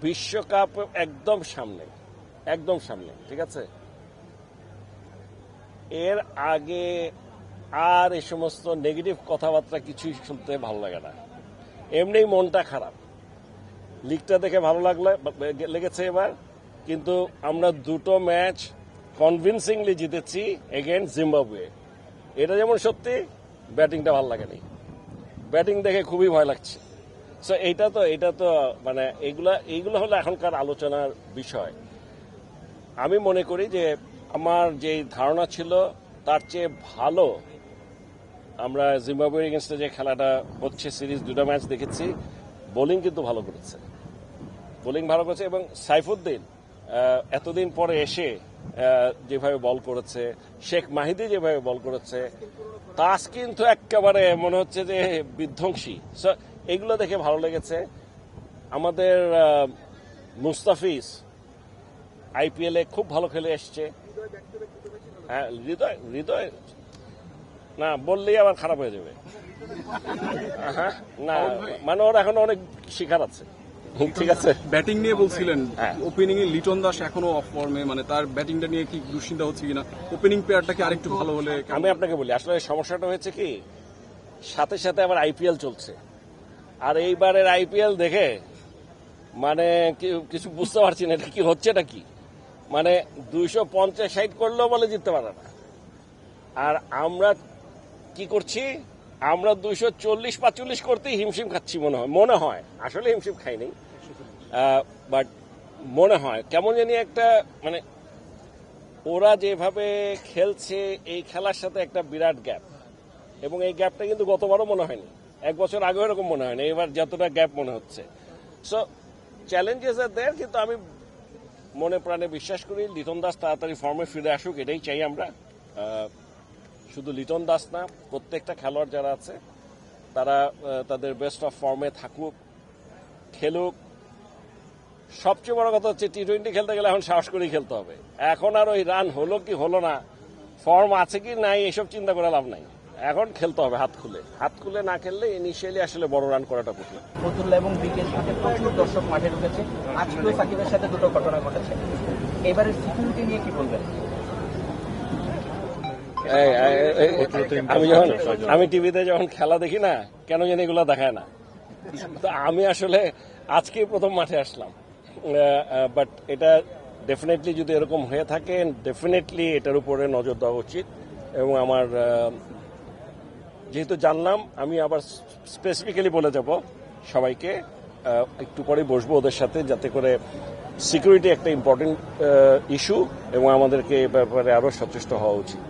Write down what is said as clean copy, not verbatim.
বিশ্বকাপ একদম সামনে, একদম সামনে, ঠিক আছে। এর আগে আর এই সমস্ত নেগেটিভ কথাবার্তা কিছুই শুনতে ভালো লাগে না। এমনি মনটা খারাপ। লিগটা দেখে ভালো লেগেছে এবার, কিন্তু আমরা দুটো ম্যাচ কনভিনসিংলি জিতেছি এগেইনস্ট জিম্বাবুয়ে। এটা যেমন সত্যি, ব্যাটিংটা ভালো লাগেনি। ব্যাটিং দেখে খুবই ভয় লাগছে। সো এটা তো মানে এইগুলো হলো এখনকার আলোচনার বিষয়। আমি মনে করি যে আমার যে ধারণা ছিল তার চেয়ে ভালো আমরা জিম্বাবুয়ের এগেনস্টে যে খেলাটা হচ্ছে, সিরিজ দুটো ম্যাচ দেখেছি, বোলিং কিন্তু ভালো করেছে, এবং সাইফুদ্দিন এতদিন পরে এসে যেভাবে বল করেছে, শেখ মাহিদি যেভাবে বল করেছে, তাস কিন্তু একেবারে মনে হচ্ছে যে বিধ্বংসী। এগুলো দেখে ভালো লেগেছে। আমাদের মুস্তাফিজ আইপিএলে খুব ভালো খেলে এসছে। হ্যাঁ, হৃদয় না বললেই আবার খারাপ হয়ে যাবে। হ্যাঁ, না মানে ওর এখন অনেক শিকার আছে। ঠিক আছে, ব্যাটিং নিয়ে বলছিলেন, ওপেনিং এ লিটন দাস এখনো অফ ফর্মে, মানে তার ব্যাটিংটা নিয়ে কি দুশ্চিন্তা হচ্ছে কিনা? ওপেনিং প্লেয়ারটা কি আরেকটু ভালো হলে? আমি আপনাকে বলি, আসলে সমস্যাটা হয়েছে কি, সাথে সাথে আবার আইপিএল চলছে, আর এইবারের আইপিএল দেখে মানে কিছু বুঝতে পারছি না এটা কি হচ্ছে, এটা কি মানে 250-60 করলেও বলে জিততে পারে না। আর আমরা কি করছি, আমরা 240-45 করতেই হিমশিম খাচ্ছি মনে হয়। আসলে হিমশিম খাইনি, বাট মনে হয় কেমন জানি একটা, মানে ওরা যেভাবে খেলছে এই খেলার সাথে একটা বিরাট গ্যাপ, এবং এই গ্যাপটা কিন্তু গতবারও মনে হয়নি, এক বছর আগেও এরকম মনে হয়নি, এবার যতটা গ্যাপ মনে হচ্ছে। সো চ্যালেঞ্জেস আর দেয়ার, কিন্তু আমি মনে প্রাণে বিশ্বাস করি লিটন দাস তাড়াতাড়ি ফর্মে ফিরে আসুক, এটাই চাই আমরা। শুধু লিটন দাস না, প্রত্যেকটা খেলোয়াড় যারা আছে তারা তাদের বেস্ট অফ ফর্মে থাকুক, খেলুক। সবচেয়ে বড় কথা হচ্ছে টি-20 খেলতে গেলে এখন সাহস করেই খেলতে হবে। এখন আর ওই রান হলো কি হলো না, ফর্ম আছে কি নাই, এসব চিন্তা করে লাভ নাই। এখন খেলতে হবে হাত খুলে না খেললে ইনিশিয়ালি আসলে বড় রান করাটা কঠিন। ফতুল্লা এবং বিকের সাথে প্রচুর দর্শক মাঠে ঢুকেছে, আজকেও সাকিবের সাথে দুটো ঘটনা ঘটেছে। এবারের সিকিউরিটি নিয়ে কি বলবেন? আমি টিভিতে যখন খেলা দেখি না, কেন জানি এগুলো দেখায় না। তো আমি আসলে আজকেই প্রথম মাঠে আসলাম, বাট এটা ডেফিনেটলি যদি এরকম হয়ে থাকে, ডেফিনেটলি এটার উপরে নজর দেওয়া উচিত। এবং আমার যেহেতু জানলাম, আমি আবার স্পেসিফিক্যালি বলে যাব সবাইকে, একটু পরে বসবো ওদের সাথে, যাতে করে সিকিউরিটি একটা ইম্পর্টেন্ট ইস্যু, এবং আমাদেরকে এ ব্যাপারে আরও সচেষ্ট হওয়া উচিত।